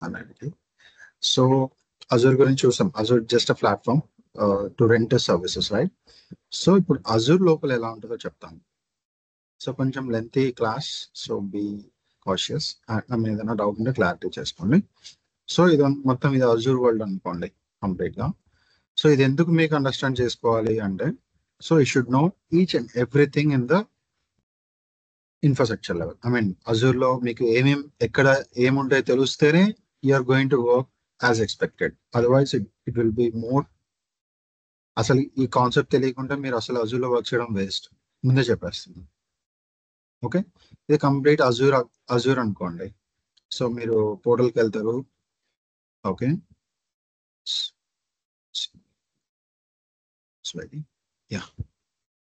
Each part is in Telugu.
అన్నది. సో అజూర్ గురించి చూసాం. Azure just a platform to rent services, right? So ఇప్పుడు అజూర్ లోపల ఎలా ఉంటుందో చెప్తాను. సో కొంచెం lengthy class, so be cautious. ఏదైనా డౌట్ ఉంటే క్లారిటీ చేసుకోండి. సో ఇది మొత్తం ఇది అజూర్ వరల్డ్ అనుకోండి కంప్లీట్గా. సో ఇది ఎందుకు మీకు అండర్స్టాండ్ చేసుకోవాలి అంటే, so you should know each and everything in the infrastructure level. I mean అజూర్లో మీకు ఎక్కడ ఏముంటాయో తెలిస్తేనే you're going to work as expected. Otherwise it will be more. అసలు ఈ కాన్సెప్ట్ తెలియకుండా మీరు అసలు అజూర్లో వర్క్ చేయడం వేస్ట్, ముందే చెప్పేస్తున్నాను. ఓకే, ఇది కంప్లీట్ అజూర్ అనుకోండి. సో మీరు పోర్టల్కి వెళ్తారు. ఓకే, యా,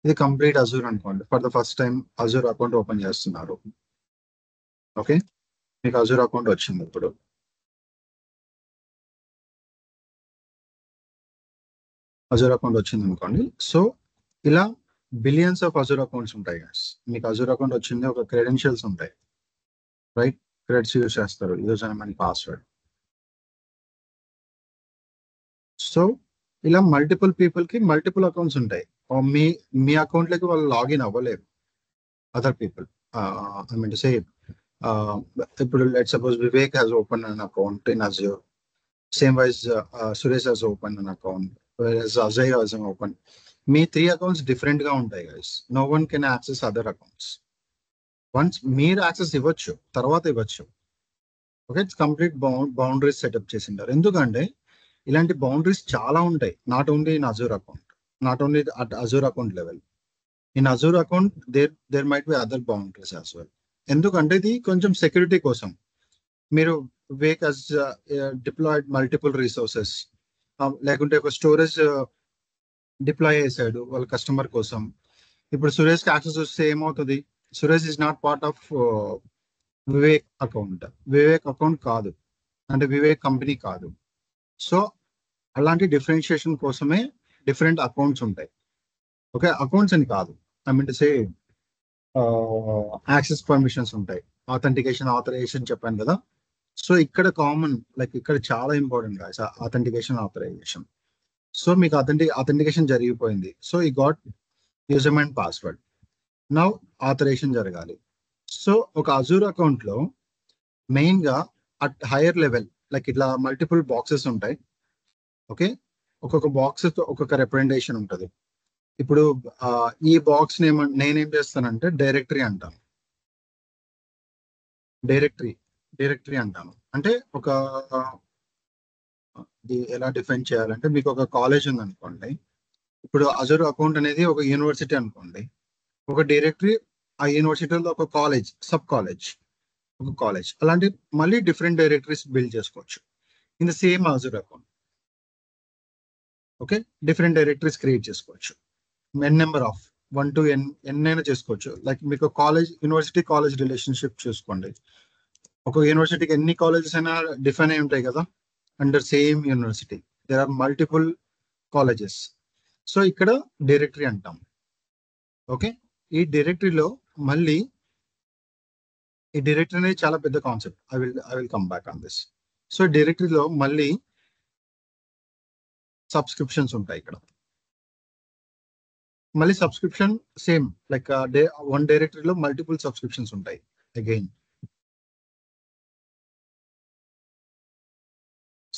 ఇది కంప్లీట్ అజూర్ అనుకోండి. For the first time Azure account open చేస్తున్నారు. ఓకే, మీకు అజూర్ అకౌంట్ వచ్చింది. ఇప్పుడు అజూర్ అకౌంట్ వచ్చింది అనుకోండి. సో ఇలా బిలియన్స్ ఆఫ్ అజూర్ అకౌంట్స్ ఉంటాయి గైస్. మీకు అజూర్ అకౌంట్ వచ్చింది, ఒక క్రెడెన్షియల్స్ ఉంటాయి, రైట్? క్రెడిట్స్ యూజ్ చేస్తారు, user name and password. So ఇలా మల్టిపుల్ పీపుల్ కి మల్టిపుల్ అకౌంట్స్ ఉంటాయి. మీ అకౌంట్లోకి వాళ్ళు లాగిన్ అవ్వలేరు, other people. I mean to సే, ఇప్పుడు let suppose Vivek has open an account in Azure. Same wise Suresh has open an account, Ajay has open. మీ 3 అకౌంట్స్ డిఫరెంట్ గా ఉంటాయి guys. No one can access other accounts. Once మీరు యాక్సెస్ ఇవ్వచ్చు, తర్వాత ఇవ్వచ్చు. Okay, it's complete boundaries setup చేసింటారు. ఎందుకంటే ఇలాంటి బౌండరీస్ చాలా ఉంటాయి. Not only in Azure account, not only at Azure account level. In Azure account there might be other boundaries as well. ఎందుకంటే ఇది కొంచెం సెక్యూరిటీ కోసం. మీరు వేక్ అస్ డిప్లాయిడ్ మల్టిపుల్ రిసోర్సెస్, లేకుంటే ఒక స్టోరేజ్ డిప్లాయ్ చేశాడు వాళ్ళ కస్టమర్ కోసం. ఇప్పుడు సురేష్కి యాక్సెస్ వస్తే ఏమవుతుంది? Suresh is not part of Vivek account. Vivek account కాదు, అంటే వివేక్ కంపెనీ కాదు. సో అలాంటి డిఫరెన్షియేషన్ కోసమే డిఫరెంట్ అకౌంట్స్ ఉంటాయి. ఓకే, అకౌంట్స్ అని కాదు, I mean to say access permissions ఉంటాయి, ఆథెంటికేషన్, ఆథరైజేషన్ చెప్పాను కదా. సో ఇక్కడ కామన్, లైక్ ఇక్కడ చాలా ఇంపార్టెంట్ గా ఆథెంటికేషన్, ఆథరైజేషన్. సో మీకు ఆథెంటికేషన్ జరిగిపోయింది. సో ఈ got user and password. Now authorization జరగాలి. సో ఒక అజూర్ అకౌంట్ లో మెయిన్ గా అట్ హైయర్ లెవెల్, లైక్ ఇట్లా మల్టిపుల్ బాక్సెస్ ఉంటాయి. ఓకే, ఒక్కొక్క బాక్స్ ఒక్కొక్క రిప్రజెంటేషన్ ఉంటుంది. ఇప్పుడు ఈ బాక్స్ నేనేం చేస్తానంటే డైరెక్టరీ అంటాను. డైరెక్టరీ అంటాను అంటే ఒక ఎలా డిఫైన్ చేయాలంటే, మీకు ఒక కాలేజ్ ఉంది అనుకోండి. ఇప్పుడు అజూర్ అకౌంట్ అనేది ఒక యూనివర్సిటీ అనుకోండి. ఒక డైరెక్టరీ ఆ యూనివర్సిటీలో ఒక కాలేజ్, సబ్ కాలేజ్, ఒక కాలేజ్, అలాంటి మళ్ళీ డిఫరెంట్ డైరెక్టరీస్ బిల్డ్ చేసుకోవచ్చు in the same Azure account. Okay, different directories create చేసుకోవచ్చు. ఎన్ నెంబర్ ఆఫ్ 1 to n అయినా చేసుకోవచ్చు. లైక్ మీకు కాలేజ్, యూనివర్సిటీ కాలేజ్ రిలేషన్షిప్ చూసుకోండి. ఒక యూనివర్సిటీకి ఎన్ని కాలేజెస్ అయినా డిఫైన్ అయి ఉంటాయి కదా, under same university there are multiple colleges. So ఇక్కడ డైరెక్టరీ అంటాం. ఓకే, ఈ డైరెక్టరీలో మళ్ళీ ఈ డైరెక్టరీ అనేది చాలా పెద్ద concept. I will come back on this. So డైరెక్టరీలో మళ్ళీ సబ్స్క్రిప్షన్స్ ఉంటాయి. ఇక్కడ మళ్ళీ సబ్స్క్రిప్షన్ సేమ్, లైక్ వన్ డైరెక్టరీలో మల్టిపుల్ సబ్స్క్రిప్షన్స్ ఉంటాయి. Again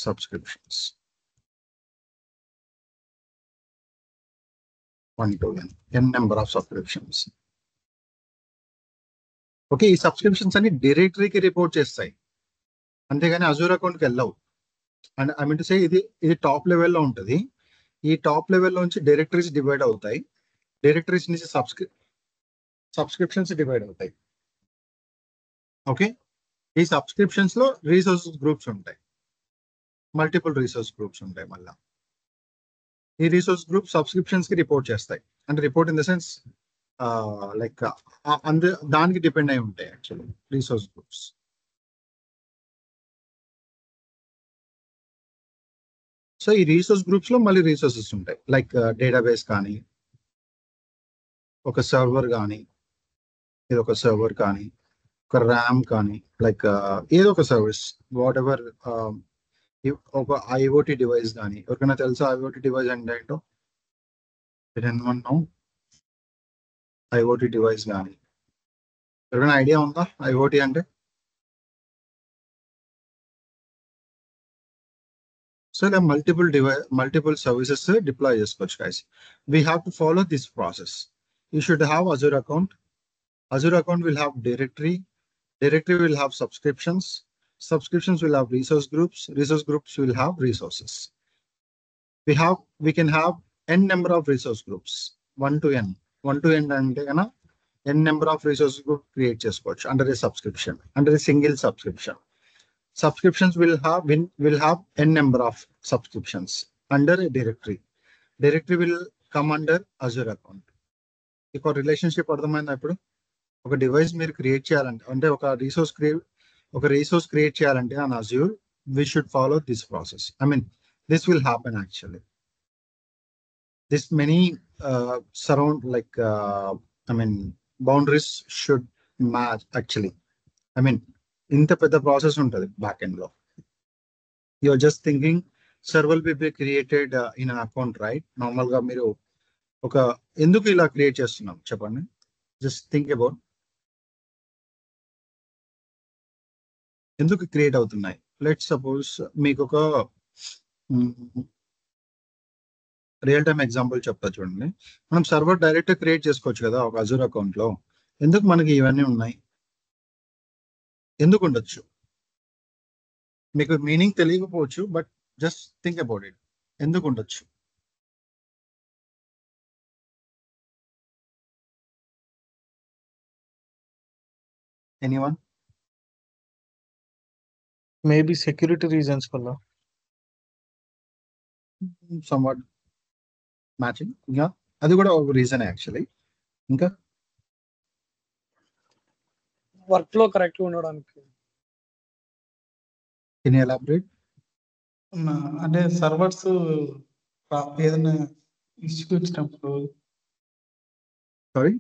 subscriptions 1 to n number of subscriptions. Okay, ఈ సబ్స్క్రిప్షన్స్ అన్ని డైరెక్టరీకి రిపోర్ట్ చేస్తాయి, అంతేగాని అజూర్ అకౌంట్కి వెళ్ళవు. అండ్ ఐ మీన్ టు సే ఇది టాప్ లెవెల్లో ఉంటుంది. ఈ టాప్ లెవెల్లో నుంచి డైరెక్టరీస్ డివైడ్ అవుతాయి, డైరెక్టరీస్ నుంచి సబ్స్క్రిప్షన్స్ డివైడ్ అవుతాయి. ఓకే, ఈ సబ్స్క్రిప్షన్స్ లో రీసోర్సెస్ గ్రూప్స్ ఉంటాయి, మల్టిపుల్ రిసోర్స్ గ్రూప్స్ ఉంటాయి. మళ్ళీ ఈ రిసోర్స్ గ్రూప్ సబ్స్క్రిప్షన్స్ కి రిపోర్ట్ చేస్తాయి. అంటే report in the sense like దానికి డిపెండ్ అయి ఉంటాయి యాక్చువల్లీ రిసోర్స్ గ్రూప్స్. సో ఈ రిసోర్స్ గ్రూప్స్ లో మళ్ళీ రిసోర్సెస్ ఉంటాయి, లైక్ డేటాబేస్ కానీ, ఒక సర్వర్ కానీ, ఇది ఒక సర్వర్ కానీ, ఒక ర్యామ్ కానీ లైక్ ఏదో ఒక సర్వీస్ వాట్ ఎవర్, ఒక ఐఓటి డివైస్ కానీ. ఎవరికైనా తెలుసా ఐఓటి డివైస్ అంటే ఏంటో? ఐఓటి డివైస్ కానీ ఎవరికైనా ఐడియా ఉందా ఐఓటి అంటే? So there are multiple services deploy చేసుకోవచ్చు guys. We have to follow this process. You should have Azure account. Azure account will have directory. Directory will have subscriptions. Subscriptions will have resource groups. Resource groups will have resources. We can have n number of resource groups. 1 to n. 1 to n అంటే కన్నా n number of resource group create చేసుకోవచ్చు under a subscription, under a single subscription. Subscriptions will have n number of subscriptions under a directory. Directory will come under Azure account. ఒక రిలేషన్షిప్ అర్థమైందా? ఇప్పుడు ఒక డివైస్ మీరు క్రియేట్ చేయాలంటే, అంటే ఒక రీసోర్స్ క్రియేట్ చేయాలంటే on Azure, we should follow this process. I mean, this will happen actually. This many surround like boundaries should match actually. I mean, ఇంత పెద్ద ప్రాసెస్ ఉంటుంది బ్యాక్ ఎండ్ లో. You're just thinking server will be created in an account, right? Normal గా మీరు ఎందుకు ఇలా క్రియేట్ చేస్తున్నాం చెప్పండి. జస్ట్ థింక్ అబౌట్ ఎందుకు క్రియేట్ అవుతున్నాయి. లెట్స్ సపోజ్ మీకు ఒక రియల్ టైమ్ ఎగ్జాంపుల్ చెప్తా చూడండి. మనం సర్వర్ డైరెక్ట్ క్రియేట్ చేసుకోవచ్చు కదా ఒక అజూర్ అకౌంట్ లో. ఎందుకు మనకి ఇవన్నీ ఉన్నాయి? ఎందుకు ఉండొచ్చు? మీకు మీనింగ్ తెలియకపోవచ్చు, but just think about it. ఎందుకు ఉండొచ్చు? ఎనీవన్? మేబీ సెక్యూరిటీ రీజన్స్ వల్ల. Somewhat matching. ఇంకా అది కూడా ఒక రీజన్ యాక్చువల్లీ. ఇంకా వర్క్ ఫ్లో కరెక్ట్ ఉండడానికి. Can you elaborate? అంటే సర్వర్స్ ఏదైనా ఇష్యూ వచ్చినప్పుడు. సారీ,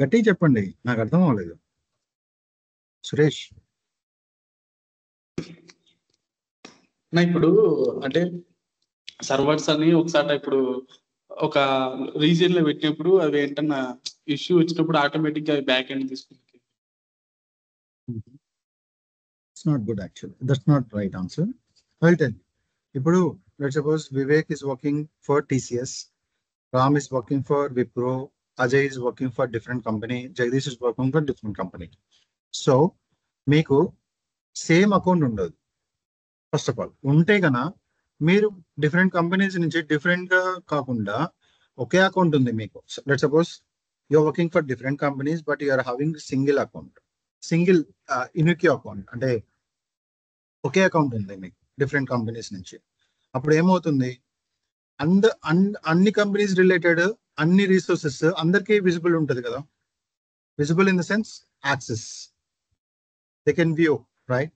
గట్టిగా చెప్పండి, నాకు అర్థం అవ్వలేదు. సురేష్, ఇప్పుడు అంటే సర్వర్స్ అని ఒకసారి ఇప్పుడు ఒక రీజియన్ లో పెట్టినప్పుడు అవి ఏంటన్నా ఇష్యూ వచ్చినప్పుడు ఆటోమేటిక్ గా బ్యాక్ ఎండ్ తీసుకుంటుంది. It's not good actually. That's not right answer. I'll tell. ఇప్పుడు let's suppose Vivek is working for TCS, Ram is working for Wipro, Ajay is working for different company, Jagdish is working for different company. So మీకు సేమ్ అకౌంట్ ఉండదు. ఫస్ట్ ఆఫ్ ఆల్ ఉంటే కన్నా మీరు డిఫరెంట్ కంపెనీస్ నుంచి డిఫరెంట్ గా కాకుండా ఒకే అకౌంట్ ఉంది మీకు. Let's suppose you're working for different companies but you're having single account, single unique account, అంటే ఒకే అకౌంట్ ఉంది మీకు డిఫరెంట్ కంపెనీస్ నుంచి. అప్పుడు ఏమవుతుంది? అన్ని కంపెనీస్ రిలేటెడ్ అన్ని రీసోర్సెస్ అందరికీ విజిబుల్ ఉంటుంది కదా. Visible in the sense access, they can view right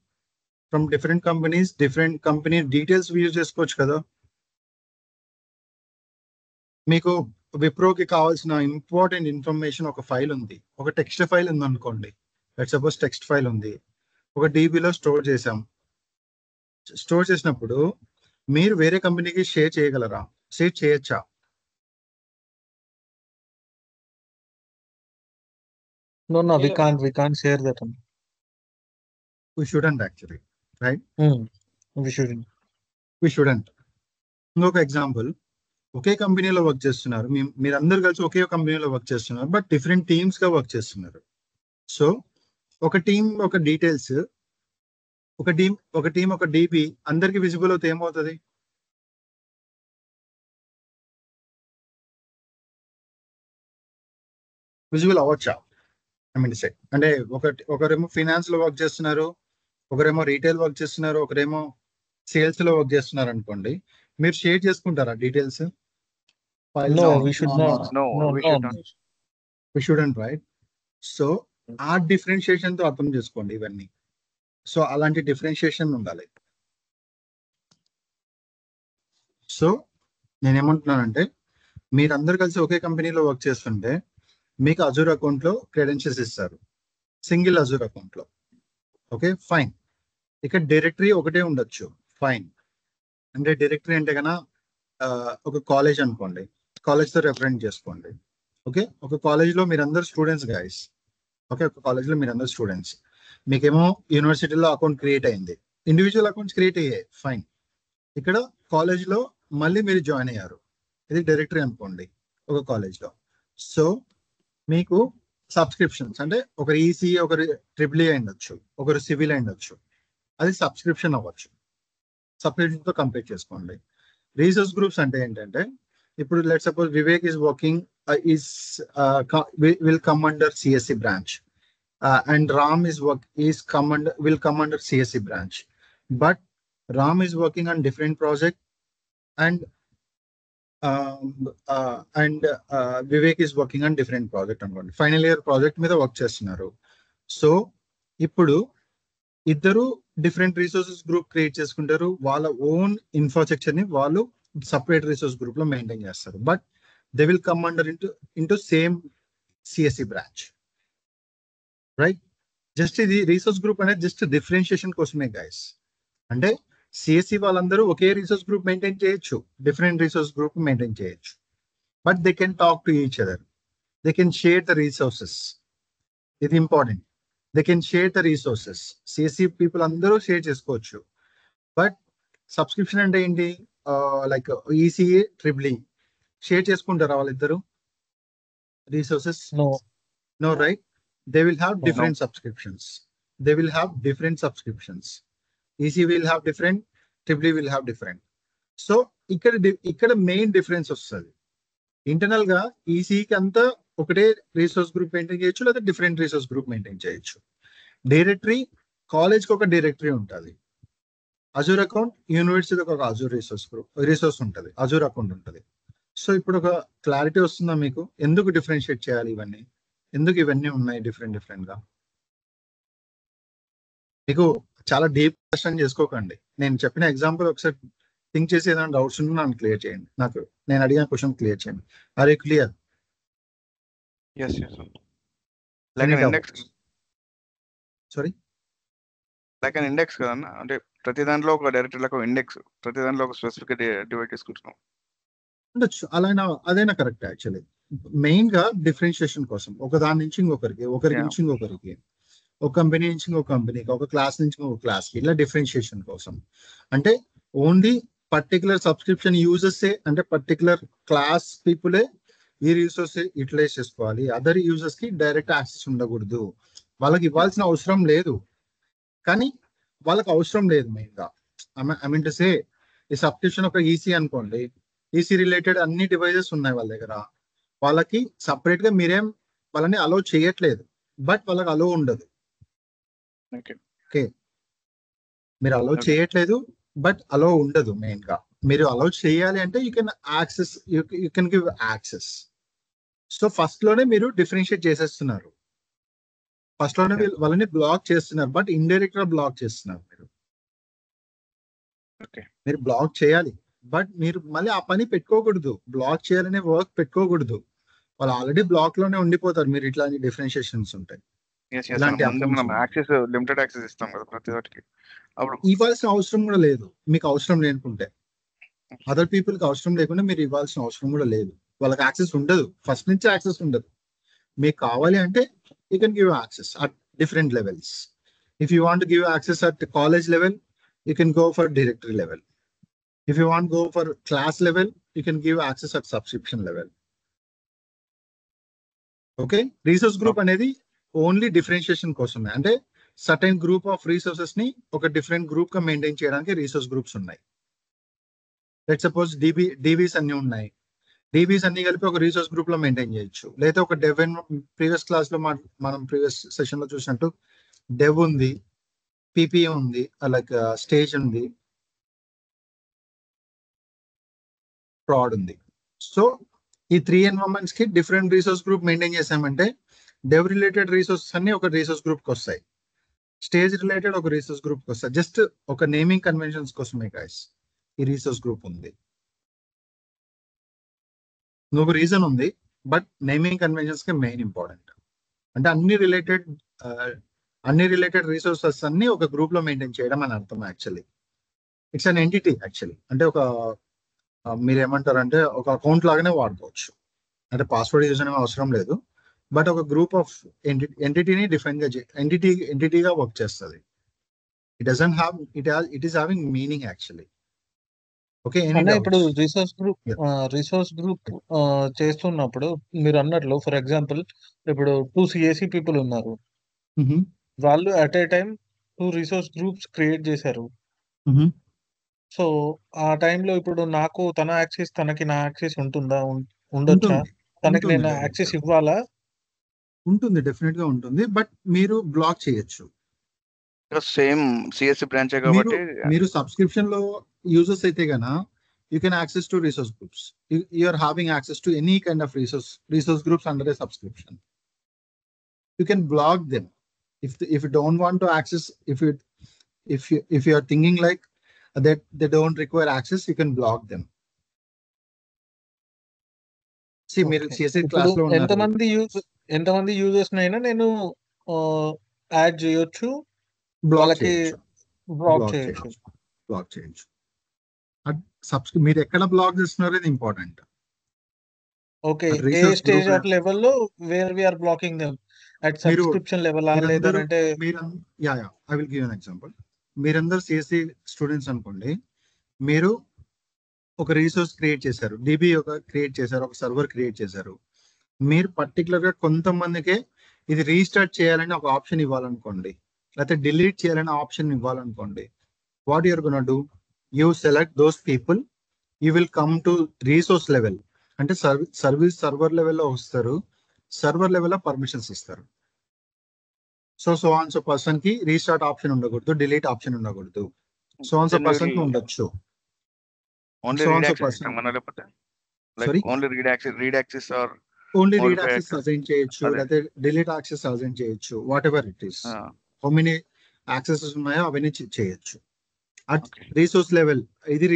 from different companies. Different company details use చేసుకోవచ్చు కదా. మీకు విప్రోకి కావాల్సిన ఇంపార్టెంట్ ఇన్ఫర్మేషన్ ఒక ఫైల్ ఉంది, ఒక టెక్స్ట్ ఫైల్ ఉంది అనుకోండి. లెట్స్ సపోజ్ టెక్స్ట్ ఫైల్ ఉంది, ఒక DBలో స్టోర్ చేసాం. స్టోర్ చేసినప్పుడు మీరు వేరే కంపెనీకి షేర్ చేయగలరా? షేర్ చేయొచ్చా? No, we can't share that. We shouldn't actually, right? We shouldn't. ఇంకొక ఎగ్జాంపుల్, ఒకే కంపెనీలో వర్క్ చేస్తున్నారు, మీరందరూ కలిసి ఒకే కంపెనీలో వర్క్ చేస్తున్నారు, బట్ డిఫరెంట్ టీమ్స్ గా వర్క్ చేస్తున్నారు. సో ఒక టీం ఒక డీటెయిల్స్, ఒక టీం ఒక DB అందరికి విజిబుల్ అవుతే ఏమవుతుంది? విజిబుల్ అవ్వచ్చా? ఐ మీన్ సే అంటే ఒకరేమో ఫినాన్స్ లో వర్క్ చేస్తున్నారు, ఒకరేమో రీటైల్ వర్క్ చేస్తున్నారు, ఒకరేమో సేల్స్ లో వర్క్ చేస్తున్నారు అనుకోండి. మీరు షేర్ చేసుకుంటారా details? No, we should not. No, we shouldn't. We shouldn't, right? So ఆ డిఫరెన్షియేషన్ తో అర్థం చేసుకోండి ఇవన్నీ. సో అలాంటి డిఫరెన్షియేషన్ ఉండాలి. సో నేనేమంటున్నానంటే మీరందరూ కలిసి ఒకే కంపెనీలో వర్క్ చేస్తుంటే మీకు అజూర్ అకౌంట్ లో క్రెడెన్షియల్స్ ఇస్తారు, సింగిల్ అజూర్ అకౌంట్ లో. Okay fine. ఇక్కడ డైరెక్టరీ ఒకటే ఉండొచ్చు, ఫైన్. అంటే డైరెక్టరీ అంటే కన్నా ఒక కాలేజ్ అనుకోండి, కాలేజ్ తో రెఫరెన్స్ చేసుకోండి. ఓకే, ఒక కాలేజ్ లో మీరందరూ స్టూడెంట్స్ గైస్. ఓకే, ఒక కాలేజ్ లో మీరందరూ స్టూడెంట్స్, మీకేమో యూనివర్సిటీలో అకౌంట్ క్రియేట్ అయింది, ఇండివిజువల్ అకౌంట్స్ క్రియేట్ అయ్యాయి, ఫైన్. ఇక్కడ కాలేజ్ లో మళ్ళీ మీరు జాయిన్ అయ్యారు, ఇది డైరెక్టరీ అనుకోండి ఒక కాలేజ్ లో. సో మీకు సబ్స్క్రిప్షన్స్ అంటే ఒకరు ఈసీ, ఒకరు ట్రిపుల్ అయి ఉండొచ్చు, ఒకరు సివిల్ అయి ఉండొచ్చు, అది సబ్స్క్రిప్షన్ అవ్వచ్చు. సబ్స్క్రిప్షన్ తో కంప్లీట్ చేసుకోండి. రీసోర్స్ గ్రూప్స్ అంటే ఏంటంటే, ఇప్పుడు let suppose Vivek is working will come under CSC branch, and Ram will come under CSC branch, but Ram is working on different project, and Vivek is working on different project అనుకోండి, ఫైనల్ ఇయర్ ప్రాజెక్ట్ మీద వర్క్ చేస్తున్నారు. సో ఇప్పుడు ఇద్దరు డిఫరెంట్ రిసోర్సెస్ గ్రూప్ క్రియేట్ చేసుకుంటారు, వాళ్ళ ఓన్ ఇన్ఫ్రాస్ట్రక్చర్ ని వాళ్ళు సపరేట్ రిసోర్స్ గ్రూప్ లో మెయింటైన్ చేస్తారు, but they will come under into same CSC branch, right? Just ఇది రిసోర్స్ గ్రూప్ అనేది జస్ట్ డిఫరెన్షియేషన్ కోసమే గైస్. అంటే సిఎస్సి వాళ్ళందరూ ఒకే రిసోర్స్ గ్రూప్ మెయింటైన్ చేయొచ్చు, డిఫరెంట్ రిసోర్స్ గ్రూప్ మెయింటైన్ చేయొచ్చు, but they can talk to each other, they can share the resources. ఇది important, they can share the resources. CSC people అందరూ షేర్ చేసుకోవచ్చు, బట్ సబ్స్క్రిప్షన్ అంటే ఏంటి? లైక్ ఈసీఏ ట్రిపుల్ షేర్ చేసుకుంటారా వాళ్ళిద్దరు resources? No, right? They will have different subscriptions. They will have different subscriptions. EC will have different, Triple will have different. So ఇక్కడ మెయిన్ డిఫరెన్స్ వస్తుంది. ఇంటర్నల్ గా ఈసీకి అంతా ఒకటే రిసోర్స్ గ్రూప్ మెయింటైన్ చేయొచ్చు, లేదా డిఫరెంట్ రిసోర్స్ గ్రూప్ మెయింటైన్ చేయొచ్చు. డైరెక్టరీ కాలేజ్ కి ఒక డైరెక్టరీ ఉంటుంది, అజూర్ అకౌంట్ యూనివర్సిటీకి ఒక అజూర్ రిసోర్స్ ఉంటుంది, అజూర్ అకౌంట్ ఉంటుంది. సో ఇప్పుడు ఒక క్లారిటీ వస్తుందా మీకు, ఎందుకు డిఫరెన్షియేట్ చేయాలి ఇవన్నీ, ఎందుకు ఇవన్నీ ఉన్నాయి డిఫరెంట్ గా? మీకు చాలా డీప్ క్వశ్చన్ చేసుకోకండి, నేను చెప్పిన ఎగ్జాంపుల్ ఒకసారి థింక్ చేసి ఏదైనా డౌట్స్ ఉంటే నాకు క్లియర్ చేయండి, నేను అడిగిన క్వశ్చన్ క్లియర్ చేయండి. Are you clear? yes like an index, sorry, like an index కదన్నా, అంటే ప్రతి దాంట్లో ఒక డైరెక్టరీ ఒక ఇండెక్స్, ప్రతి దాంట్లో ఒక స్పెసిఫిక్ డివైడ్ చేసుకుంటున్నాం. ఉండొచ్చు అలా, అదైనా కరెక్ట్. యాక్చువల్లీ మెయిన్ గా డిఫరెన్షియేషన్ కోసం, ఒక దాని నుంచి ఇంకొకరికి, నుంచి ఇంకొకరికి, ఒక కంపెనీ నుంచి ఇంకొక కంపెనీకి, ఒక క్లాస్ నుంచి ఇంకొక క్లాస్ కి, ఇలా డిఫరెన్షియేషన్ కోసం. అంటే ఓన్లీ పర్టికులర్ సబ్స్క్రిప్షన్ యూజర్స్, అంటే పర్టికులర్ క్లాస్ పీపులే ఈ రిసోర్స్ యూటిలైజ్ చేసుకోవాలి, అదర్ యూజర్స్ కి డైరెక్ట్ యాక్సెస్ ఉండకూడదు. వాళ్ళకి ఇవ్వాల్సిన అవసరం లేదు, కానీ వాళ్ళకి అవసరం లేదు మెయిన్ గా. ఐ మీన్ టు సే, ఈ సబ్స్క్రిప్షన్ ఒక ఈసీ అనుకోండి, ఈసీ రిలేటెడ్ అన్ని డివైజెస్ ఉన్నాయి వాళ్ళ దగ్గర, వాళ్ళకి సపరేట్ గా మీరేం వాళ్ళని అలో చేయట్లేదు, బట్ వాళ్ళకి అలో ఉండదు. ఓకే, మీరు అలో చేయట్లేదు, బట్ అలో ఉండదు. మెయిన్ గా మీరు అలో చేయాలి అంటే you can access, you can give access. So first లోనే మీరు డిఫరెన్షియేట్ చేసేస్తున్నారు, ఫస్ట్ లోనే వాళ్ళని బ్లాక్ చేస్తున్నారు, బట్ ఇండైరెక్ట్ గా బ్లాక్ చేస్తున్నారు. మీరు బ్లాక్ చేయాలి, బట్ మీరు మళ్ళీ ఆ పని పెట్టుకోకూడదు, బ్లాక్ చేయాలనే వర్క్ పెట్టుకోకూడదు. వాళ్ళు ఆల్రెడీ బ్లాక్ లోనే ఉండిపోతారు, మీరు ఇట్లాంటి డిఫరెన్షియేషన్స్ ఉంటాయి. లిమిటెడ్ యాక్సెస్ ఇస్తాం కదా ప్రతి వాటికి, అప్పుడు ఇవ్వాల్సిన అవసరం కూడా లేదు. మీకు అవసరం లేనుకుంటే, అదర్ పీపుల్ కి అవసరం లేకుండా మీరు ఇవ్వాల్సిన అవసరం కూడా లేదు. వాళ్ళకి యాక్సెస్ ఉండదు, ఫస్ట్ నుంచి యాక్సెస్ ఉండదు. మీకు కావాలి అంటే you can give access at different levels. If you want give access at college level, you can go for directory level. If you want to go for class level, you can give access at subscription level. Okay, resource group అనేది ఓన్లీ డిఫరెన్షియేషన్ కోసమే. అంటే సర్టెన్ గ్రూప్ ఆఫ్ రిసోర్సెస్ ని ఒక డిఫరెంట్ గ్రూప్ గా మెయింటైన్ చేయడానికి రిసోర్స్ గ్రూప్స్ ఉన్నాయి. లెట్ సపోజ్ డిబీస్ అన్ని ఉన్నాయి, డిబీస్ అన్ని కలిపి ఒక రిసోర్స్ గ్రూప్ లో మెయింటైన్ చేయొచ్చు. లేదా ఒక డెవ్, ప్రీవియస్ క్లాస్ లో మనం ప్రీవియస్ సెషన్ లో చూసినట్టు డెవ్ ఉంది, పిపిఏ ఉంది, లైక్ స్టేజ్ ఉంది, ప్రాడ్ ఉంది. సో ఈ 3 ఎన్వైరన్మెంట్స్ కి డిఫరెంట్ రిసోర్స్ గ్రూప్ మెయింటైన్ చేసామంటే డెవ్ రిలేటెడ్ రిసోర్సెస్ అన్ని ఒక రిసోర్స్ గ్రూప్ కి వస్తాయి, స్టేజ్ రిలేటెడ్ ఒక రిసోర్స్ గ్రూప్ కి వస్తాయి. జస్ట్ ఒక నేమింగ్ కన్వెన్షన్స్ కోసమే గైస్ ఈ రిసోర్స్ గ్రూప్ ఉంది. ఇంకొక రీజన్ ఉంది, బట్ నేమింగ్ కన్వెన్షన్స్ కి మెయిన్ ఇంపార్టెంట్. అంటే అన్ని రిలేటెడ్ రిసోర్సెస్ అన్ని ఒక గ్రూప్ లో మెయింటైన్ చేయడం అని అర్థం. Actually it's an entity. Actually అంటే మీరు ఏమంటారంటే ఒక అకౌంట్ లాగానే వాడుకోవచ్చు. అంటే పాస్వర్డ్ యూజ్ అనే అవసరం లేదు, బట్ ఒక గ్రూప్ ఆఫ్ ఎంటిటీని డిఫైన్ గా ఎంటిటీగా వర్క్ చేస్తుంది. It doesn't have it is having meaning actually. Okay, అన్న ఇప్పుడు రిసోర్స్ గ్రూప్ చేస్తున్నప్పుడు మీరు అన్నట్లు ఫర్ ఎగ్జాంపుల్ ఇప్పుడు 2 సిఎస్సి పీపుల్ ఉన్నారు. వాళ్ళు at a time 2 resource groups create చేశారు. సో ఆ టైంలో ఇప్పుడు నాకు తన యాక్సెస్, తనకి నా యాక్సెస్ ఉంటుందా? ఉండొచ్చా? తనకి నేను యాక్సెస్ ఇవ్వాలా? ఉంటుంది, డెఫినెట్ గా ఉంటుంది, బట్ మీరు బ్లాక్ చేయొచ్చు. సేమ్ సిఎస్సి బ్రాంచ్ కాబట్టి మీరు సబ్స్క్రిప్షన్ లో యూజర్స్ అయితే గన you can access to resource groups. You are having access to any kind of resource groups under a subscription. You can block them if you don't want to access. If you are thinking like that they don't require access, you can block them. See, మీరు CSS క్లాస్ లో ఎంతమంది యూజర్స్ నైనా నేను యాడ్ చేయొచ్చు, వాళ్ళకి బ్లాక్ చేయొచ్చు. మీరు ఎక్కడ బ్లాక్ చేస్తున్నారు ఇది ఇంపార్టెంట్. ఓకే, ఏ స్టేజ్ ఆఫ్ లెవెల్లో where we are blocking them? At subscription level లేదంటే I will give an example. మీరందరూ CSC స్టూడెంట్స్ అనుకోండి. మీరు ఒక రిసోర్స్ క్రియేట్ చేశారు, DB క్రియేట్ చేశారు, ఒక సర్వర్ క్రియేట్ చేశారు. మీరు పర్టికులర్ గా కొంతమందికే ఇది రీస్టార్ట్ చేయాలని ఒక ఆప్షన్ ఇవ్వాలనుకోండి, లేకపోతే డిలీట్ చేయాలని ఆప్షన్ ఇవ్వాలనుకోండి. What you're gonna do? You select those people, you will come to resource level. అంటే సర్వర్ లెవెల్లో వస్తారు, సర్వర్ లెవెల్లో పర్మిషన్స్ ఇస్తారు. సో ఆన్ పర్సన్ కి రీస్టార్ట్ ఆప్షన్ ఉండకూడదు, డిలీట్ ఆప్షన్ ఉండకూడదు. సో ఆన్ పర్సన్ కి ఉండొచ్చు. ఓన్లీ రీడ్ యాక్సెస్ అసైన్ చేయొచ్చు, లేకపోతే డిలీట్ యాక్సెస్ అసైన్ చేయొచ్చు. Whatever it is, how many accesses ఉన్నాయో అవన్నీ చేయొచ్చు. అట్ రిసోర్స్ లెవెల్, ఇది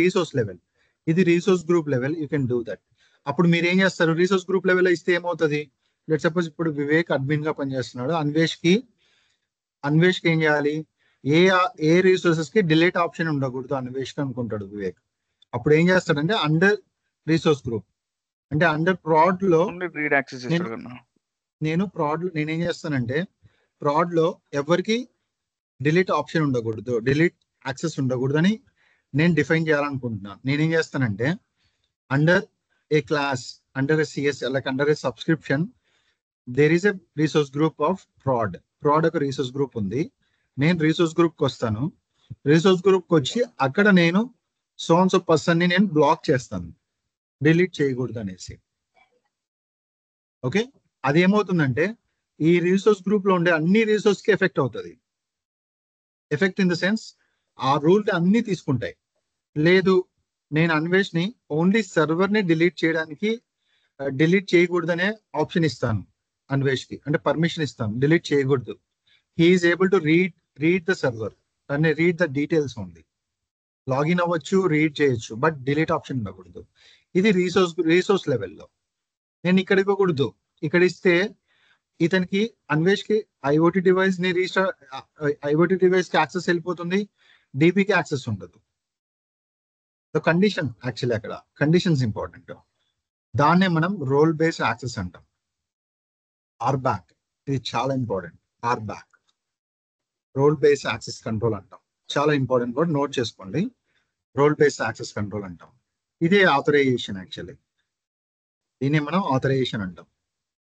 resource group level, you can do that. అప్పుడు మీరు ఏం చేస్తారు? రిసోర్స్ గ్రూప్ లెవెల్ ఇస్తే ఏమవుతుంది? లెట్ సపోజ్ ఇప్పుడు వివేక్ అడ్మిన్ గా పనిచేస్తున్నాడు. అన్వేష్ కి ఏం చేయాలి? ఏ రిసోర్సెస్ కి డిలీట్ ఆప్షన్ ఉండకూడదు అన్వేష్ కి అనుకుంటాడు వివేక్. అప్పుడు ఏం చేస్తాడంటే అండర్ రిసోర్స్ గ్రూప్, అంటే అండర్ ప్రాడ్ లో నేనేం చేస్తానంటే ప్రాడ్ లో ఎవరికి డిలీట్ ఆప్షన్ ఉండకూడదు, డిలీట్ యాక్సెస్ ఉండకూడదు అని నేను డిఫైన్ చేయాలనుకుంటున్నాను. నేనేం చేస్తానంటే under A class, under A CS, like under a subscription, there is a resource group of prod ఒక రిసోర్స్ గ్రూప్ ఉంది. నేను రిసోర్స్ గ్రూప్ కి వస్తాను. రిసోర్స్ గ్రూప్ కి వచ్చి అక్కడ నేను సో పర్సన్ ని నేను బ్లాక్ చేస్తాను, డిలీట్ చేయకూడదు అనేసి. ఓకే, అది ఏమవుతుందంటే ఈ రిసోర్స్ గ్రూప్ లో ఉండే అన్ని రిసోర్స్ కి ఎఫెక్ట్ అవుతుంది. ఎఫెక్ట్ ఇన్ ద సెన్స్ ఆ రూల్ అన్ని తీసుకుంటాయి. లేదు, నేను అన్వేష్ ని ఓన్లీ సర్వర్ ని డిలీట్ చేయకూడదనే ఆప్షన్ ఇస్తాను అన్వేష్ కి, అంటే పర్మిషన్ ఇస్తాను, డిలీట్ చేయకూడదు. He's able to read the server and read the details only. Login అవ్వచ్చు, రీడ్ చేయొచ్చు, బట్ డిలీట్ ఆప్షన్ ఉండకూడదు. ఇది రిసోర్స్ లెవెల్లో. నేను ఇక్కడ ఇవ్వకూడదు. ఇక్కడ ఇస్తే ఇతనికి అన్వేష్ కి ఐఓటీ డివైస్ కి యాక్సెస్ వెళ్ళిపోతుంది, DBకి యాక్సెస్ ఉండదు. కండిషన్ యాక్చువల్లీ అక్కడ కండిషన్స్ ఇంపార్టెంట్. దాన్నే మనం రోల్ బేస్డ్ యాక్సెస్ అంటాం. RBAC, ఇది చాలా important. RBAC, role based access control అంటాం. చాలా ఇంపార్టెంట్ వర్డ్, నోట్ చేసుకోండి. రోల్ బేస్డ్ యాక్సెస్ కంట్రోల్ అంటాం. ఇదే ఆథరైజేషన్. యాక్చువల్లీ దీన్ని మనం ఆథరైజేషన్ అంటాం.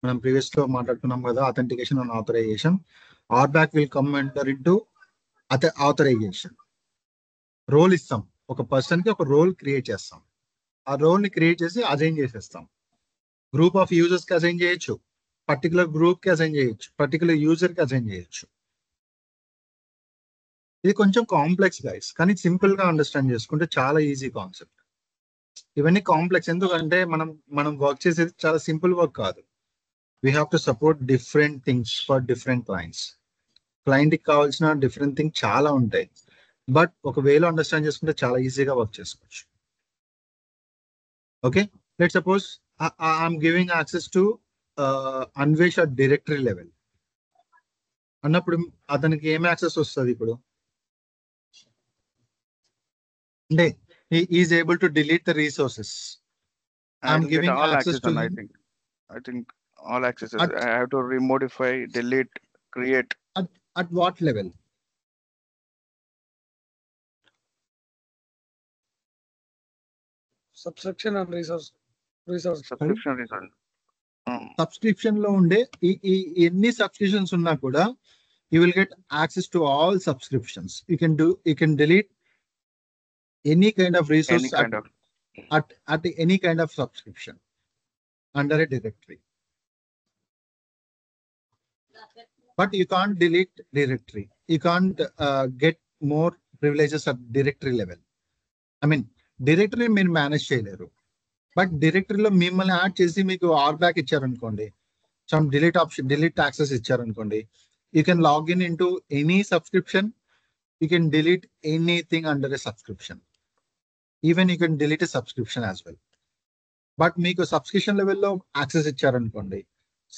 మనం ప్రీవియస్ లో మాట్లాడుకున్నాం కదా, authentication and authorization. RBAC will come enter into authorization. Role ఇస్తాం, ఒక పర్సన్ కి ఒక రోల్ క్రియేట్ చేస్తాం. ఆ రోల్ ని క్రియేట్ చేసి అసైన్ చేసేస్తాం. గ్రూప్ ఆఫ్ యూజర్స్ కి అసైన్ చేయొచ్చు, పర్టికులర్ గ్రూప్ కి అసైన్ చేయొచ్చు, పర్టికులర్ యూజర్ కి అసైన్ చేయొచ్చు. ఇది కొంచెం కాంప్లెక్స్ గైస్, కానీ సింపుల్ గా అండర్స్టాండ్ చేసుకుంటే చాలా ఈజీ కాన్సెప్ట్. ఇవన్నీ కాంప్లెక్స్ ఎందుకంటే మనం వర్క్ చేసేది చాలా సింపుల్ వర్క్ కాదు. We have to support different things for different clients. క్లయింట్కి కావాల్సిన డిఫరెంట్ థింగ్స్ చాలా ఉంటాయి, బట్ ఒక వేలో అండర్స్టాండ్ చేసుకుంటే చాలా ఈజీగా వర్క్ చేసుకోవచ్చు. Okay, let suppose I'm giving access to Anvesh at directory level అన్నప్పుడు అతనికి ఏం యాక్సెస్ వస్తుంది ఇప్పుడు? అంటే is able to delete the resources. I I'm will get giving all access access to on, I him think all accesses. at I have to remodify, delete, create. at what level? Subscription and resource. Subscription reason. Subscription లో ఉండే ఎన్ని సబ్స్క్రిప్షన్స్ ఉన్నా కూడా you will get access to all subscriptions. You can delete any kind of resource Any kind of. at any kind of subscription under a directory. But you can't delete directory. You can't get more privileges at directory level. I mean, directory మీరు మేనేజ్ చేయలేరు. బట్ డైరెక్టరీలో మిమ్మల్ని యాడ్ చేసి మీకు ఆర్ బ్యాక్ ఇచ్చారనుకోండి, సమ్ డిలీట్ యాక్సెస్ ఇచ్చారనుకోండి, you can log in into any subscription. You can delete anything under a subscription. Even you can delete a subscription as well. But మీకు సబ్స్క్రిప్షన్ లెవెల్లో యాక్సెస్ ఇచ్చారనుకోండి,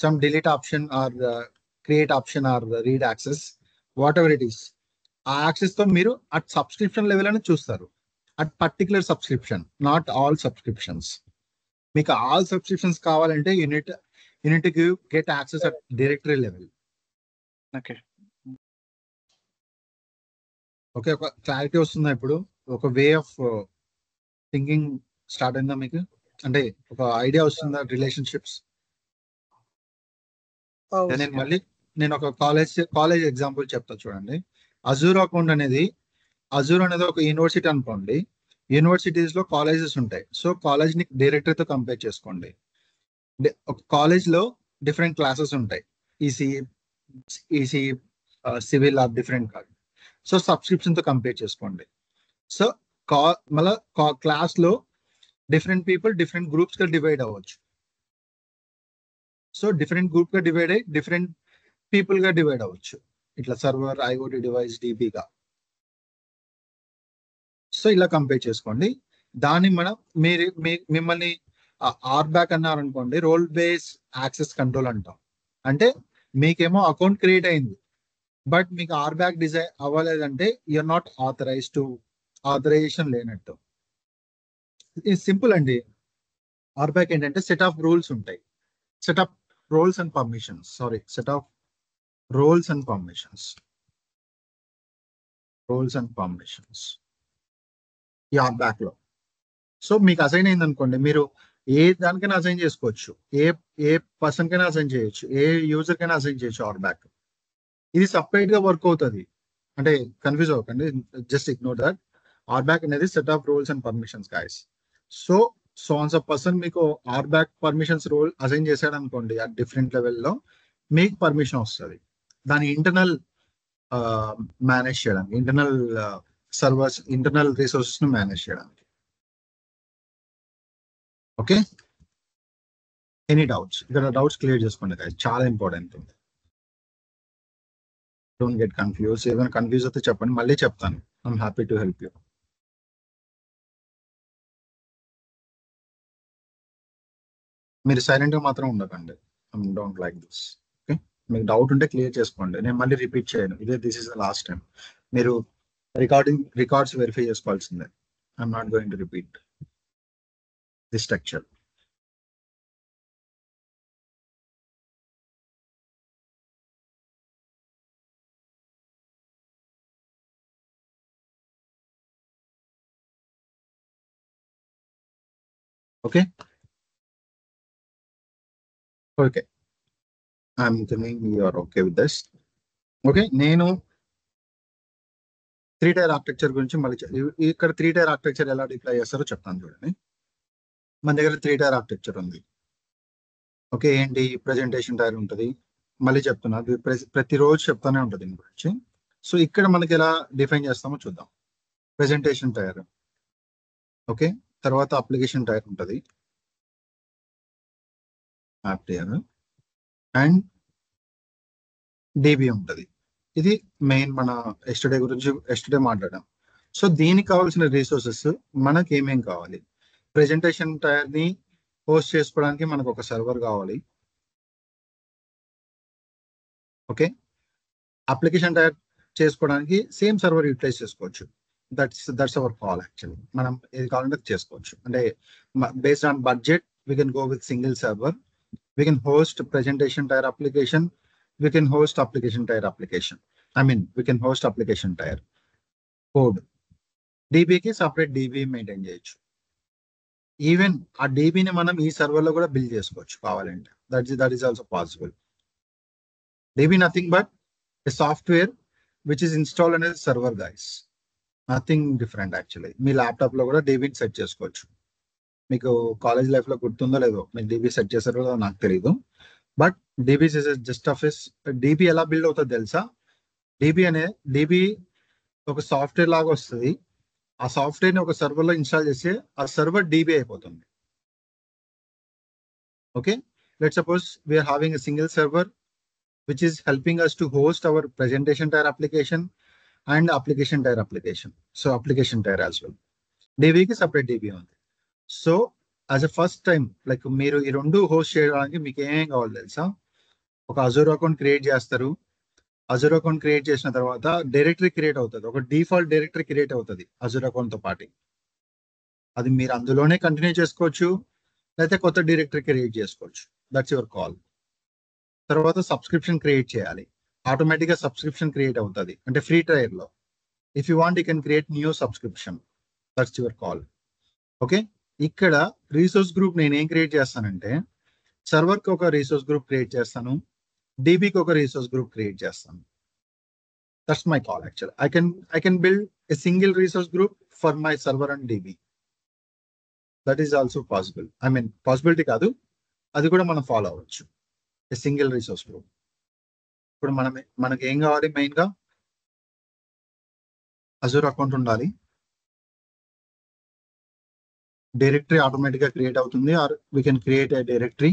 some delete option are create option or read access, what ever it is, ఆ యాక్సెస్ తో మీరు అట్ సబ్స్క్రిప్షన్ లెవెల్ అని చూస్తారు. At particular subscription, not all subscriptions. మీకు ఆల్ సబ్స్క్రిప్షన్స్ కావాలంటే unit get access at directory level. Okay. Okay, ఒక క్లారిటీ వస్తుందా ఇప్పుడు? ఒక వే ఆఫ్ థింకింగ్ స్టార్ట్ అయిందా మీకు? అంటే ఒక ఐడియా వస్తుందా రిలేషన్షిప్స్? నేను ఒక కాలేజ్ ఎగ్జాంపుల్ చెప్తా చూడండి. అజూర్ అకౌంట్ అనేది ఒక యూనివర్సిటీ అనుకోండి. యూనివర్సిటీస్ లో కాలేజెస్ ఉంటాయి. సో కాలేజ్ ని డైరెక్టర్ తో కంపేర్ చేసుకోండి. ఒక కాలేజ్ లో డిఫరెంట్ క్లాసెస్ ఉంటాయి, EC civil or different. So subscription తో కంపేర్ చేసుకోండి. సో మళ్ళీ క్లాస్ లో డిఫరెంట్ పీపుల్ డిఫరెంట్ గ్రూప్స్ గా డివైడ్ అవ్వచ్చు. సో డిఫరెంట్ గ్రూప్ గా డివైడ్ అయ్యి డిఫరెంట్ పీపుల్ గా డివైడ్ అవ్వచ్చు. ఇట్లా సర్వర్, ఐఓటీ డివైస్, డిబిగా. సో ఇలా కంపేర్ చేసుకోండి. దాన్ని మనం మిమ్మల్ని ఆర్ బ్యాక్ అన్నారనుకోండి, రోల్ బేస్ యాక్సెస్ కంట్రోల్ అంటాం. అంటే మీకేమో అకౌంట్ క్రియేట్ అయింది, బట్ మీకు ఆర్ బ్యాక్ డిజైన్ అవ్వలేదంటే you're not authorize to, authorization లేనట్టు. ఇది సింపుల్ అండి. ఆర్ బ్యాక్ ఏంటంటే సెట్ ఆఫ్ రూల్స్ ఉంటాయి, set of roles and permissions, set of roles and permissions ఈ ఆర్ బ్యాక్ లో. సో మీకు అసైన్ అయింది అనుకోండి, మీరు ఏ దానికైనా అసైన్ చేసుకోవచ్చు, ఏ పర్సన్ కైనా అసైన్ చేయొచ్చు, ఏ యూజర్ కైనా అసైన్ చేయొచ్చు ఆర్ బ్యాక్. ఇది సపరేట్ గా వర్క్ అవుతుంది. అంటే కన్ఫ్యూజ్ అవ్వకండి, just ignore that. R back అనేది set of roles and permissions guys. So an స పర్సన్ మీకు R back permissions role assign చేశాడు అనుకోండి, ఆ డిఫరెంట్ లెవెల్లో మీకు పర్మిషన్ వస్తుంది దాని ఇంటర్నల్ మేనేజ్ చేయడానికి, ఇంటర్నల్ సర్వర్స్, ఇంటర్నల్ రిసోర్సెస్ ను మేనేజ్ చేయడానికి. Okay, any doubts? ఇక్కడ డౌట్స్ క్లియర్ చేసుకోండి గైస్, చాలా ఇంపార్టెంట్ ఉంది. Don't get confuse. ఏదైనా కన్ఫ్యూజ్ అయితే చెప్పండి, మళ్ళీ చెప్తాను. I'm happy to help you. మీరు సైలెంట్ గా మాత్రం ఉండకండి. I don't like this. Okay, మీకు డౌట్ ఉంటే క్లియర్ చేసుకోండి, నేను మళ్ళీ రిపీట్ చేయను. This is the last time. మీరు రికార్డ్స్ వెరిఫై చేసుకోవాల్సిందే. I'm not going to repeat the structure. Okay, I'm thinking you are okay with this. Okay, నేను 3-tier ఆర్కిటెక్చర్ గురించి మళ్ళీ ఇక్కడ 3-tier ఆర్కిటెక్చర్ ఎలా డిప్లాయ్ చేస్తారో చెప్తాను చూడండి. మన దగ్గర 3-tier ఆర్కిటెక్చర్ ఉంది. ఓకే, ఏంటి? ప్రెజెంటేషన్ టైర్ ఉంటుంది. మళ్ళీ చెప్తున్నా, ప్రతిరోజు చెప్తానే ఉంటుంది దీని గురించి. సో ఇక్కడ మనకి ఎలా డిఫైన్ చేస్తామో చూద్దాం. ప్రెజెంటేషన్ టైర్, ఓకే, తర్వాత అప్లికేషన్ టైర్ ఉంటుంది, యాప్ టైర్, అండ్ డిబి ఉంటుంది. ఇది మెయిన్ మన ఎస్టర్డే మాట్లాడాం. సో దీనికి కావాల్సిన రిసోర్సెస్ మనకి ఏమేం కావాలి? ప్రెజెంటేషన్ టైర్ ని హోస్ట్ చేసుకోవడానికి మనకు ఒక సర్వర్ కావాలి. ఓకే, అప్లికేషన్ తయారు చేసుకోవడానికి సేమ్ సర్వర్ యూటిలైజ్ చేసుకోవచ్చు. That's our call. యాక్చువల్లీ మనం ఏది కావాలంటే చేసుకోవచ్చు. అంటే based on budget we can go with single server. We can host presentation tier application. We can host application tier application. We can host application tier code. డీబీకి సపరేట్ డీబీ మెయింటైన్ చేయొచ్చు. ఈవెన్ ఆ డీబీని మనం ఈ సర్వర్లో కూడా బిల్డ్ చేసుకోవచ్చు కావాలంటే. That is also possible. DB nothing but a software which is installed on a server, guys. Nothing different actually. Me laptop లో కూడా డీబీని సెట్ చేసుకోవచ్చు. మీకు కాలేజ్ లైఫ్ లో గుర్తుందో లేదో, మీరు డీబీ సెట్ చేశారో లేదో నాకు తెలియదు. But DB just office. DB ఎలా బిల్డ్ అవుతుందో తెలుసా? డీబీ ఒక సాఫ్ట్వేర్ లాగా వస్తుంది. ఆ సాఫ్ట్వేర్ ని ఒక సర్వర్ లో ఇన్స్టాల్ చేస్తే ఆ సర్వర్ డీబీ అయిపోతుంది. Okay, let's suppose we are having a single server which is helping us to host our presentation tier application and application tier application. So application tier as well. DB ki separate DB ఉంది. So as a first time, like మీరు ఈ రెండు హోస్ట్ చేయడానికి మీకు ఏం కావాలి తెలుసా? ఒక అజూర్ అకౌంట్ క్రియేట్ చేస్తారు. అజూర్ అకౌంట్ క్రియేట్ చేసిన తర్వాత డైరెక్టరీ క్రియేట్ అవుతుంది. ఒక డిఫాల్ట్ డైరెక్టరీ క్రియేట్ అవుతుంది అజూర్ అకౌంట్ తో పాటు. అది మీరు అందులోనే కంటిన్యూ చేసుకోవచ్చు, లేకపోతే కొత్త డైరెక్టరీ క్రియేట్ చేసుకోవచ్చు. That's your call. తర్వాత సబ్స్క్రిప్షన్ క్రియేట్ చేయాలి. ఆటోమేటిక్గా సబ్స్క్రిప్షన్ క్రియేట్ అవుతుంది, అంటే ఫ్రీ ట్రయల్ లో. If you want you can create new subscription. That's your call. Okay, ఇక్కడ రీసోర్స్ గ్రూప్ నేను ఏం క్రియేట్ చేస్తానంటే, సర్వర్కి ఒక రీసోర్స్ గ్రూప్ క్రియేట్ చేస్తాను, డీబీకి ఒక రీసోర్స్ గ్రూప్ క్రియేట్ చేస్తాను. That's my call actual. I can build a single resource group for my server and DB. That is also possible. Possibility కాదు, అది కూడా మనం ఫాలో అవ్వచ్చు. Single resource group. ఇప్పుడు మనకి ఏం కావాలి? మెయిన్ గా అజూర్ అకౌంట్ ఉండాలి, డైరెక్టరీ ఆటోమేటిక్ గా క్రియేట్ అవుతుంది. Or we can create a directory.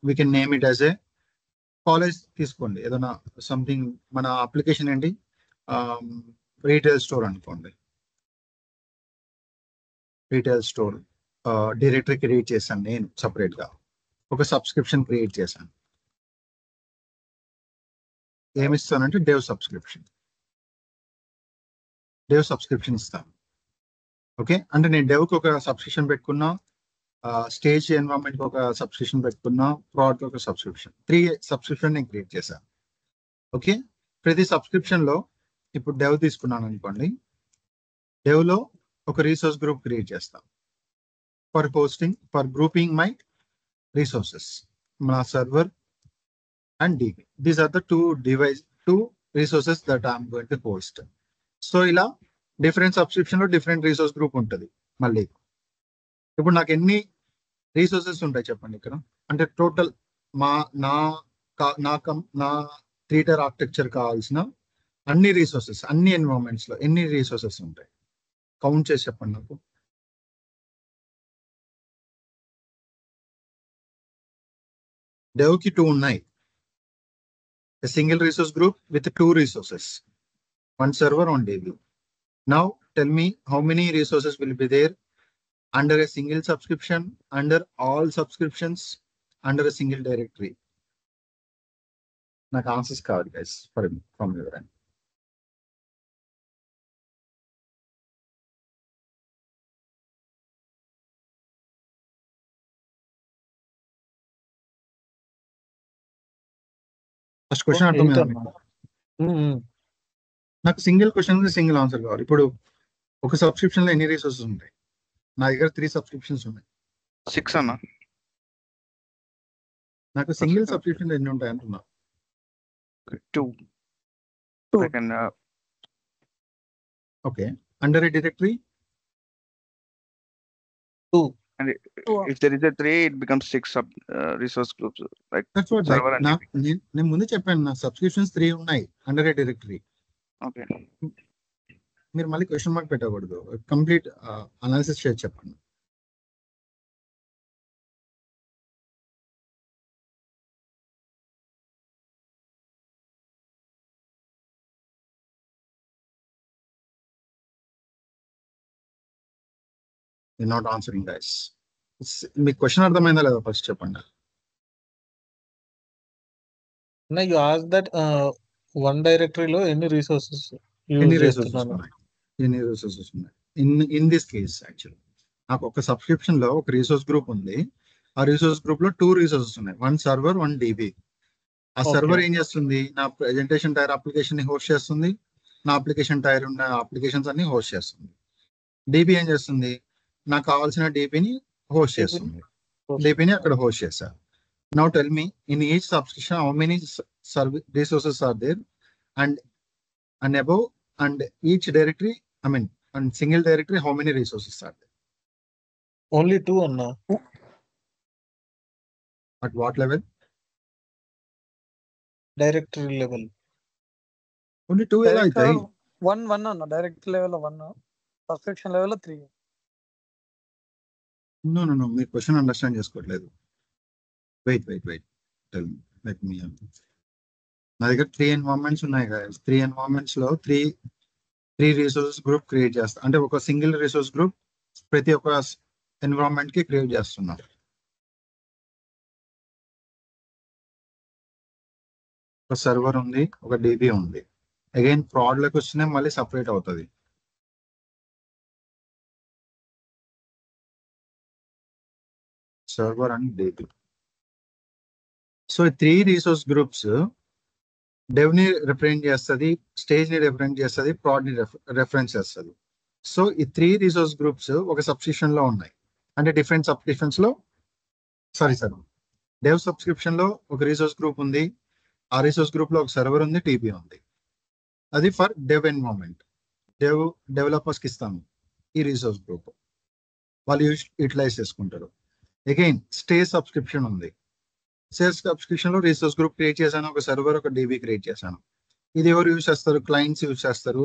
We can name it as a college. తీసుకోండి ఏదైనా సంథింగ్. మన అప్లికేషన్ ఏంటి? రీటైల్ స్టోర్ అనుకోండి. రీటైల్ స్టోర్ డైరెక్టరీ క్రియేట్ చేశాను నేను సపరేట్ గా. ఒక సబ్స్క్రిప్షన్ క్రియేట్ చేశాను. ఏమిస్తానంటే డేవ్ సబ్స్క్రిప్షన్ ఇస్తాను. ఓకే, అంటే నేను డెవ్కి ఒక సబ్స్క్రిప్షన్ పెట్టుకున్నా, స్టేజ్ ఎన్వైరన్మెంట్కి ఒక సబ్స్క్రిప్షన్ పెట్టుకున్నా, ప్రోడక్ట్కి ఒక సబ్స్క్రిప్షన్. 3 సబ్స్క్రిప్షన్ నేను క్రియేట్ చేశాను. ఓకే, ప్రతి సబ్స్క్రిప్షన్లో ఇప్పుడు డెవ్ తీసుకున్నాను అనుకోండి, డెవ్లో ఒక రీసోర్స్ గ్రూప్ క్రియేట్ చేస్తాను for hosting, for grouping my resources, నా server and DB. These are the two resources that I'm going to host. So ఇలా డిఫరెంట్ సబ్స్క్రిప్షన్ లో డిఫరెంట్ రిసోర్స్ గ్రూప్ ఉంటుంది. మళ్ళీ ఇప్పుడు నాకు ఎన్ని రీసోర్సెస్ ఉంటాయి చెప్పండి ఇక్కడ? అంటే టోటల్ నా 3-tier ఆర్కిటెక్చర్ కావాల్సిన అన్ని రీసోర్సెస్, అన్ని ఎన్విరాన్మెంట్స్ లో ఎన్ని రీసోర్సెస్ ఉంటాయి? కౌంట్ చేసి చెప్పండి నాకు. డెవ్కి 2 ఉన్నాయి. A single resource group with 2 resources, 1 server, 1 DB. Now tell me how many resources will be there under a single subscription, under all subscriptions, under a single directory. నాకు ఆన్సర్స్ కావాలి guys from your end. First question అర్థమైందా మీకు? నాకు సింగిల్ క్వశ్చన్ సింగిల్ ఆన్సర్ కావాలి. ఇప్పుడు ఒక సబ్స్క్రిప్షన్ లో ఎన్ని రిసోర్సెస్ ఉంటాయి? నా దగ్గర 3 సబ్స్క్రిప్షన్స్ ఉన్నాయి. 6 అన్న. నాకు సింగిల్ సబ్స్క్రిప్షన్ ఎన్ని ఉంటాయి అంటున్నా? 2. Okay, under A directory 2. And if there is a 3, it becomes 6 resource groups, like server and DB. నేను ముందు చెప్పాను, నా సబ్స్క్రిప్షన్స్ 3 ఉన్నాయి అండర్ ఏ డైరెక్టరీ. ఓకే, మీరు మళ్ళీ క్వశ్చన్ మార్క్ పెట్టకూడదు, కంప్లీట్ అనాలిసిస్ చేసి చెప్పండి. You're not answering, guys. మీకు క్వశ్చన్ అర్థమైందా లేదా ఫస్ట్ చెప్పండి. యు ఆస్క్ దట్ వన్ డైరెక్టరీలో ఎన్ని రిసోర్సెస్ ఎన్ని యూజ్ రిసోర్సెస్ చేస్తున్నాను. ఉన్నాయి, ఎన్ని రిసోర్సెస్ ఉన్నాయి. ఇన్ దిస్ కేస్ యాక్చువల్లీ నాకు ఒక సబ్స్క్రిప్షన్ లో ఒక రిసోర్స్ గ్రూప్ ఉంది. ఆ రిసోర్స్ గ్రూప్ లో 2 రిసోర్సెస్ ఉన్నాయి, 1 సర్వర్ 1 DB. ఆ Okay. సర్వర్ ఏం చేస్తుంది, నా ప్రెజెంటేషన్ టైర్ అప్లికేషన్ ని హోస్ట్ చేస్తుంది, నా అప్లికేషన్ టైర్ ఉన్న అప్లికేషన్స్ అన్ని హోస్ట్ చేస్తుంది. DB ఏం చేస్తుంది, నాకు కావాల్సిన DBని హోస్ట్ DB ని చేస్తుంది. host DBని అక్కడ హోస్ట్ చేశారు. Now tell me, in each subscription, how many resources are there, and above, and each directory, I mean, and single directory, how many resources are there? Only 2 అన్నా. At what level? Directory level. Only 2 ఎలా డైరెక్ట్ అవుతాయి? 1 అన్న direct level 1, subscription level 3. No. మీరు క్వశ్చన్ అండర్స్టాండ్ చేసుకోవట్లేదు. Wait. Tell me. Let me. నా దగ్గర 3 ఎన్వైరన్మెంట్స్ ఉన్నాయి కదా. 3 ఎన్వైరన్మెంట్స్ లో 3 రిసోర్సెస్ గ్రూప్ క్రియేట్ చేస్తా. అంటే ఒక సింగిల్ రిసోర్స్ గ్రూప్ ప్రతి ఒక్క ఎన్వైరన్మెంట్ కి క్రియేట్ చేస్తున్నాం. ఒక సర్వర్ ఉంది, ఒక DB ఉంది. అగైన్ ఫ్రాడ్ లోకి వస్తేనే మళ్ళీ సపరేట్ అవుతుంది. Server and DB. So 3 resource groups dev ని రిప్రజెంట్ చేస్తుంది, స్టేజ్ ని రిప్రజెంట్ చేస్తుంది, ప్రాడ్ ని రెఫరెన్స్ చేస్తుంది. సో ఈ 3 రిసోర్స్ గ్రూప్స్ ఒక సబ్స్క్రిప్షన్ లో ఉన్నాయి. అంటే డిఫరెంట్ సబ్స్క్రిప్షన్స్ లో సారీ డెవ్ సబ్స్క్రిప్షన్ లో ఒక రిసోర్స్ గ్రూప్ ఉంది. ఆ రిసోర్స్ గ్రూప్ లో ఒక సర్వర్ ఉంది, DB ఉంది. అది ఫర్ డెవ్ ఎన్వైరన్మెంట్. డెవలపర్స్ కి ఇస్తాము ఈ రిసోర్స్ గ్రూప్, వాళ్ళు యూటిలైజ్ చేసుకుంటారు. అగైన్ స్టేజ్ సబ్స్క్రిప్షన్ ఉంది. సేల్స్ సబ్స్క్రిప్షన్ లో రిసోర్స్ గ్రూప్ క్రియేట్ చేశాను, ఒక సర్వర్ ఒక DB క్రియేట్ చేశాను. ఇది ఎవరు యూజ్ చేస్తారు, క్లయింట్స్ యూజ్ చేస్తారు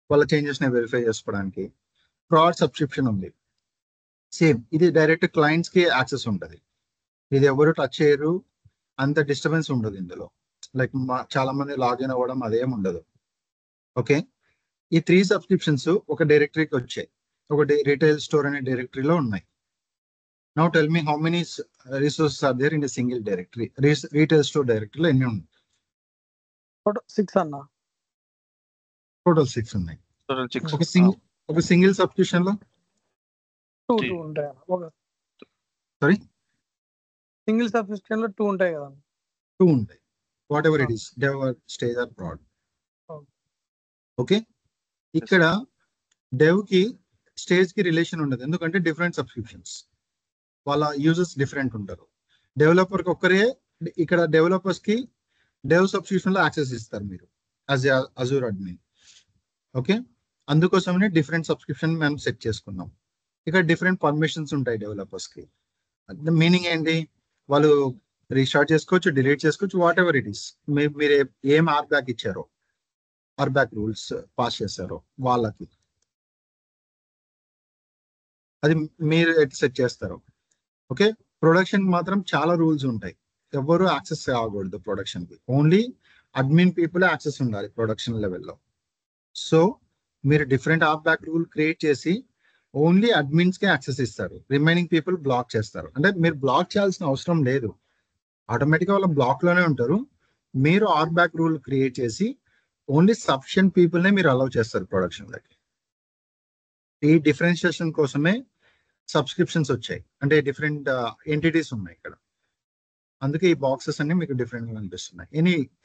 వాళ్ళ చేంజెస్ ని వెరిఫై చేసుకోవడానికి. ప్రాడ్ సబ్స్క్రిప్షన్ ఉంది, సేమ్ ఇది డైరెక్ట్ క్లయింట్స్ కి యాక్సెస్ ఉంటుంది. ఇది ఎవరు టచ్ చేయరు, అంత డిస్టర్బెన్స్ ఉండదు ఇందులో. లైక్ చాలా మంది లాగిన్ అవ్వడం అదేం ఉండదు. ఓకే, ఈ 3 సబ్స్క్రిప్షన్స్ ఒక డైరెక్టరీకి వచ్చాయి, ఒక రిటైల్ స్టోర్ అనే డైరెక్టరీలో ఉన్నాయి. Now tell me how many resources are there in a single directory, retail store directory లో ఎన్ని ఉన్నాయి? టోటల్ 6 అన్న. టోటల్ 6 ఉన్నాయి. Total 6. ఒక సింగిల్ సబ్స్క్రిప్షన్ లో 2 ఉంటాయి అన్న. ఒక సారీ సింగిల్ సబ్స్క్రిప్షన్ లో 2 ఉంటాయి కదా. 2 ఉంటాయి, whatever it is, dev stage or prod. Okay, ఇక్కడ డెవ్ కి స్టేజ్ కి రిలేషన్ ఉండదు, ఎందుకంటే డిఫరెంట్ సబ్స్క్రిప్షన్స్, వాళ్ళ యూజర్స్ డిఫరెంట్ ఉంటారు. డెవలపర్ కి ఒక్కరే, ఇక్కడ డెవలపర్స్ కి డెవ్ సబ్స్క్రిప్షన్ లో యాక్సెస్ ఇస్తారు మీరు యాజ్ అజూర్ అడ్మిన్. ఓకే, అందుకోసమనే డిఫరెంట్ సబ్స్క్రిప్షన్ మేము సెట్ చేసుకున్నాం. ఇక్కడ డిఫరెంట్ పర్మిషన్స్ ఉంటాయి డెవలపర్స్ కి. మీనింగ్ ఏంటి, వాళ్ళు రీస్టార్ట్ చేసుకోవచ్చు, డిలీట్ చేసుకోవచ్చు, వాట్ ఎవర్ ఇట్ ఈస్. మీరు ఏం ఆర్బ్యాక్ ఇచ్చారో, ఆర్బ్యాక్ రూల్స్ పాస్ చేశారో వాళ్ళకి, అది మీరు సెట్ చేస్తారు. ఓకే, ప్రొడక్షన్ మాత్రం చాలా రూల్స్ ఉంటాయి, ఎవరు యాక్సెస్ కాకూడదు ప్రొడక్షన్ కి, ఓన్లీ అడ్మిన్ పీపుల్ యాక్సెస్ ఉండాలి ప్రొడక్షన్ లెవెల్లో. సో మీరు డిఫరెంట్ ఆప్ బ్యాక్ రూల్ క్రియేట్ చేసి ఓన్లీ అడ్మిన్స్ కి యాక్సెస్ ఇస్తారు, రిమైనింగ్ పీపుల్ బ్లాక్ చేస్తారు. అంటే మీరు బ్లాక్ చేయాల్సిన అవసరం లేదు, ఆటోమేటిక్గా వాళ్ళ బ్లాక్ లోనే ఉంటారు. మీరు ఆర్ బ్యాక్ రూల్ క్రియేట్ చేసి ఓన్లీ సఫిషియెంట్ పీపుల్ నే మీరు అలౌ చేస్తారు ప్రొడక్షన్ లకి. ఈ డిఫరెన్షియేషన్ కోసమే సబ్స్క్రిప్షన్స్ వచ్చాయి, అంటే డిఫరెంట్ ఎంటిటీస్ ఉన్నాయి ఇక్కడ, అందుకే ఈ బాక్సెస్ అన్ని మీకు డిఫరెంట్ గా అనిపిస్తున్నాయి.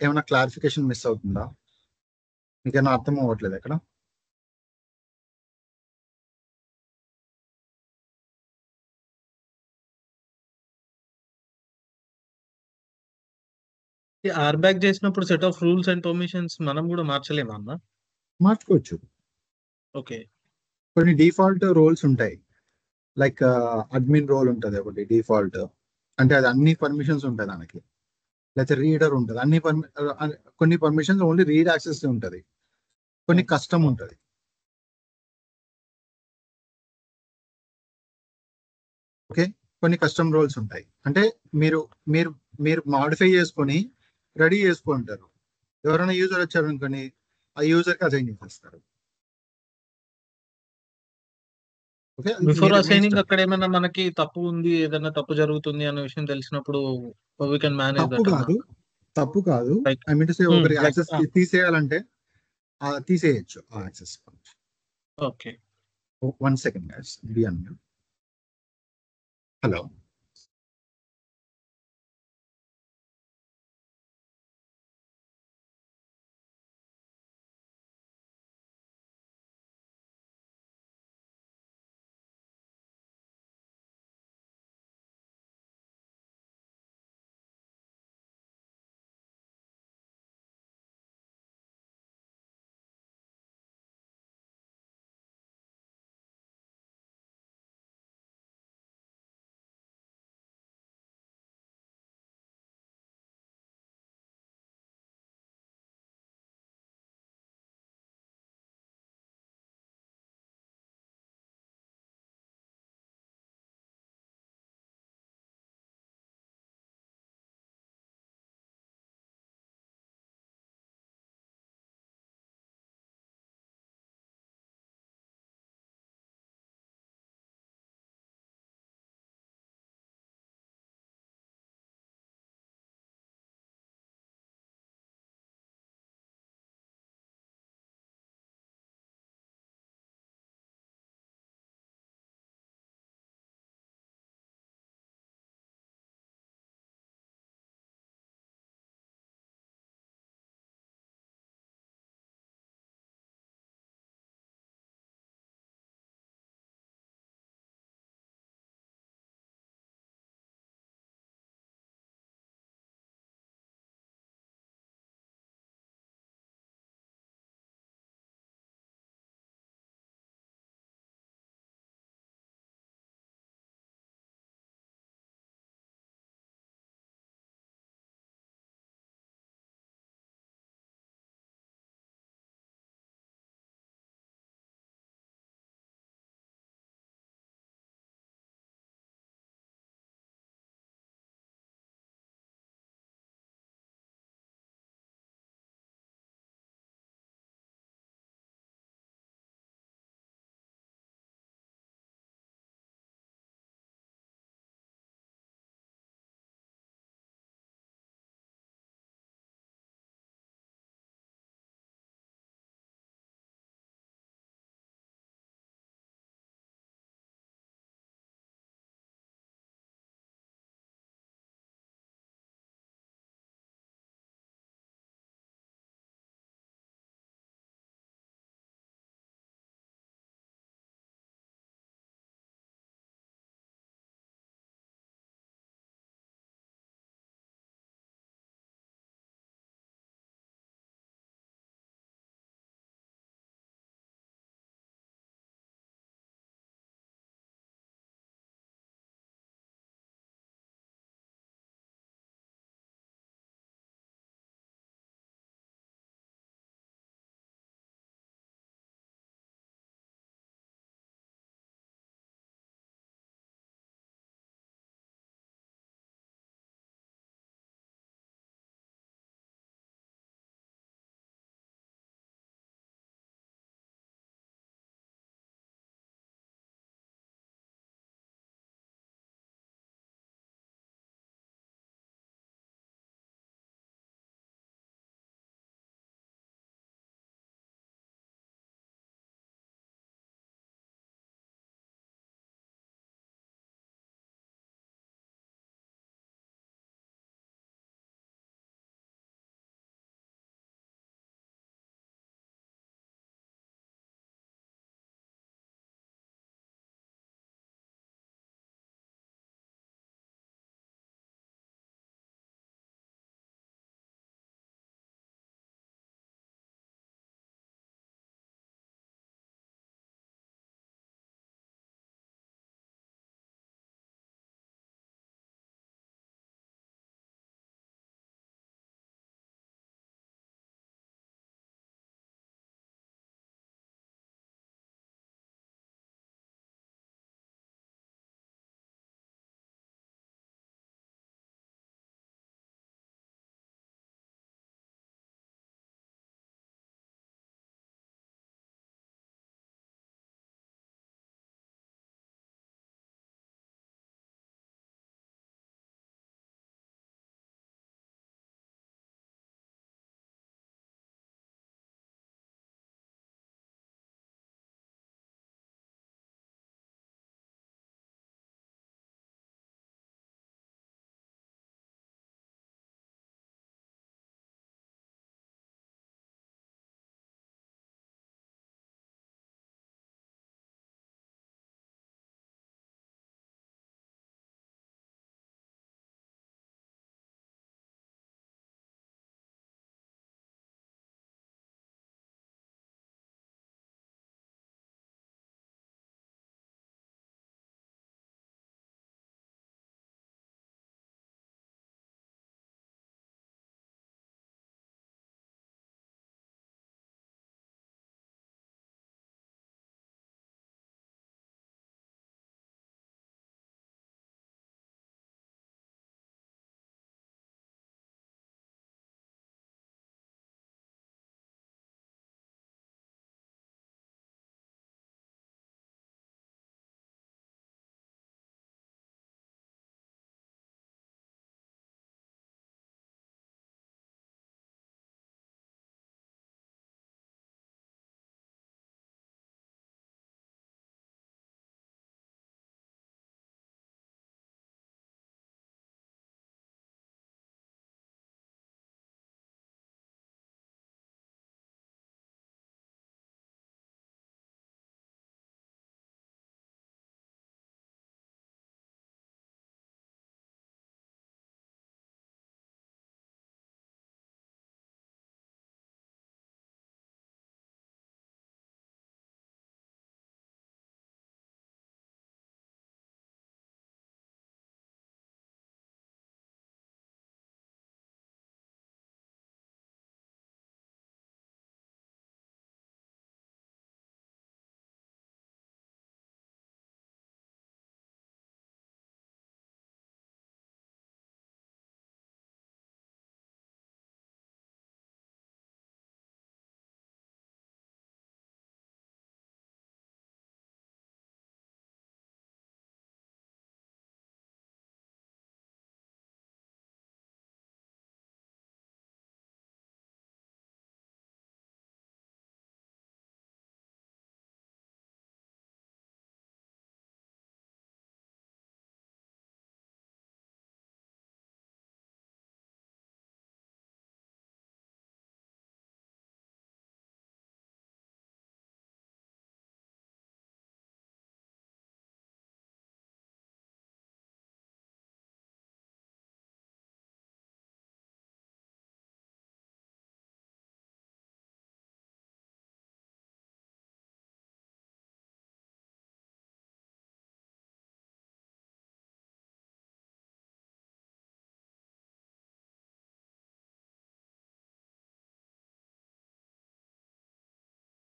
ఏమైనా క్లారిఫికేషన్ మిస్ అవుతుందా, మీకేమైనా అర్థం అవ్వట్లేదు ఇక్కడ? ఆర్ బ్యాక్ చేసినప్పుడు set of rules and permissions మనం కూడా మార్చలేమా అన్న? మార్చుకోవచ్చు. ఓకే, కొన్ని డిఫాల్ట్ రోల్స్ ఉంటాయి, లైక్ అడ్మిన్ రోల్ ఉంటుంది ఒకటి డిఫాల్ట్, అంటే అది అన్ని పర్మిషన్స్ ఉంటాయి దానికి. లేకపోతే రీడర్ ఉంటుంది, కొన్ని పర్మిషన్స్ ఓన్లీ రీడ్ యాక్సెస్ ఉంటుంది, కొన్ని కస్టమ్ ఉంటుంది. ఓకే, కొన్ని కస్టమ్ రోల్స్ ఉంటాయి, అంటే మీరు మీరు మీరు మాడిఫై చేసుకొని రెడీ చేసుకుంటారు. ఎవరైనా యూజర్ వచ్చారు అనుకోని ఆ యూజర్కి అసైన్ చేసేస్తారు. ఓకే, బిఫోర్ మీ అసైనింగ్ ఇష్టం. అక్కడ ఏమైనా మనకి తప్పు ఉంది, ఏదైనా తప్పు జరుగుతుంది అనే విషయం తెలిసినప్పుడు వి కెన్ మేనేజ్ తప్పు దట్ అన్న. కాదు, తప్పు కాదు. లైక్ ఐ మీన్ టు సే ఒకరి లైక్ యాక్సెస్ తీసేయాలంటే తీసేయచ్చు ఆ access. Okay. 1 second guys, be on mute. Hello.